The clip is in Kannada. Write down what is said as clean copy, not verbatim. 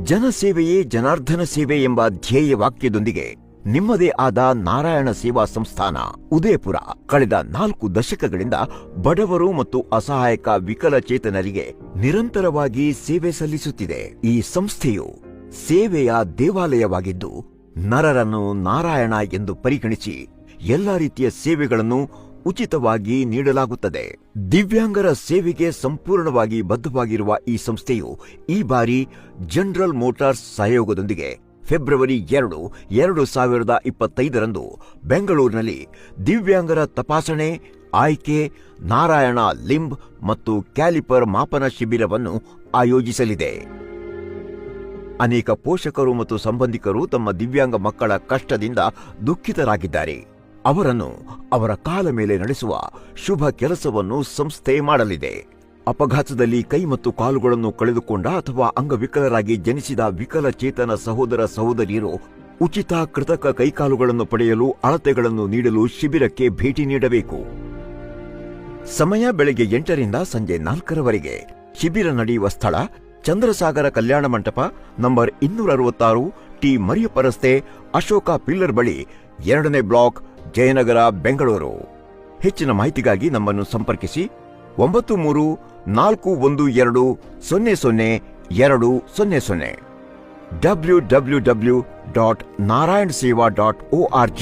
ಜನಸೇವೆಯೇ ಜನಾರ್ದನ ಸೇವೆ ಎಂಬ ಧ್ಯೇಯ ವಾಕ್ಯದೊಂದಿಗೆ ನಿಮ್ಮದೇ ಆದ ನಾರಾಯಣ ಸೇವಾ ಸಂಸ್ಥಾನ ಉದಯಪುರ ಕಳೆದ 4 ದಶಕಗಳಿಂದ ಬಡವರು ಮತ್ತು ಅಸಹಾಯಕ ವಿಕಲಚೇತನರಿಗೆ ನಿರಂತರವಾಗಿ ಸೇವೆ ಸಲ್ಲಿಸುತ್ತಿದೆ. ಈ ಸಂಸ್ಥೆಯು ಸೇವೆಯ ದೇವಾಲಯವಾಗಿದ್ದು ನರರನ್ನು ನಾರಾಯಣ ಎಂದು ಪರಿಗಣಿಸಿ ಎಲ್ಲಾ ರೀತಿಯ ಸೇವೆಗಳನ್ನು ಉಚಿತವಾಗಿ ನೀಡಲಾಗುತ್ತದೆ. ದಿವ್ಯಾಂಗರ ಸೇವೆಗೆ ಸಂಪೂರ್ಣವಾಗಿ ಬದ್ಧವಾಗಿರುವ ಈ ಸಂಸ್ಥೆಯು ಈ ಬಾರಿ ಜನರಲ್ ಮೋಟಾರ್ಸ್ ಸಹಯೋಗದೊಂದಿಗೆ ಫೆಬ್ರವರಿ 2, 2025ರಂದು ಬೆಂಗಳೂರಿನಲ್ಲಿ ದಿವ್ಯಾಂಗರ ತಪಾಸಣೆ, ಆಯ್ಕೆ, ನಾರಾಯಣ ಲಿಂಬ್ ಮತ್ತು ಕ್ಯಾಲಿಪರ್ ಮಾಪನ ಶಿಬಿರವನ್ನು ಆಯೋಜಿಸಲಿದೆ. ಅನೇಕ ಪೋಷಕರು ಮತ್ತು ಸಂಬಂಧಿಕರು ತಮ್ಮ ದಿವ್ಯಾಂಗ ಮಕ್ಕಳ ಕಷ್ಟದಿಂದ ದುಃಖಿತರಾಗಿದ್ದಾರೆ. ಅವರನ್ನು ಅವರ ಕಾಲ ಮೇಲೆ ನಡೆಸುವ ಶುಭ ಕೆಲಸವನ್ನು ಸಂಸ್ಥೆ ಮಾಡಲಿದೆ. ಅಪಘಾತದಲ್ಲಿ ಕೈ ಮತ್ತು ಕಾಲುಗಳನ್ನು ಕಳೆದುಕೊಂಡ ಅಥವಾ ಅಂಗವಿಕಲರಾಗಿ ಜನಿಸಿದ ವಿಕಲಚೇತನ ಸಹೋದರ ಸಹೋದರಿಯರು ಉಚಿತ ಕೃತಕ ಕೈಕಾಲುಗಳನ್ನು ಪಡೆಯಲು ಅಳತೆಗಳನ್ನು ನೀಡಲು ಶಿಬಿರಕ್ಕೆ ಭೇಟಿ ನೀಡಬೇಕು. ಸಮಯ ಬೆಳಗ್ಗೆ 8ರಿಂದ ಸಂಜೆ 4ರವರೆಗೆ. ಶಿಬಿರ ನಡೆಯುವ ಸ್ಥಳ ಚಂದ್ರಸಾಗರ ಕಲ್ಯಾಣ ಮಂಟಪ, ನಂಬರ್ 266, ಟಿ ಮರಿಯಪ್ಪ ರಸ್ತೆ, ಅಶೋಕ ಪಿಲ್ಲರ್ ಬಳಿ, 2ನೇ ಬ್ಲಾಕ್, ಜಯನಗರ, ಬೆಂಗಳೂರು. ಹೆಚ್ಚಿನ ಮಾಹಿತಿಗಾಗಿ ನಮ್ಮನ್ನು ಸಂಪರ್ಕಿಸಿ 9341200200 www.narayanseva.org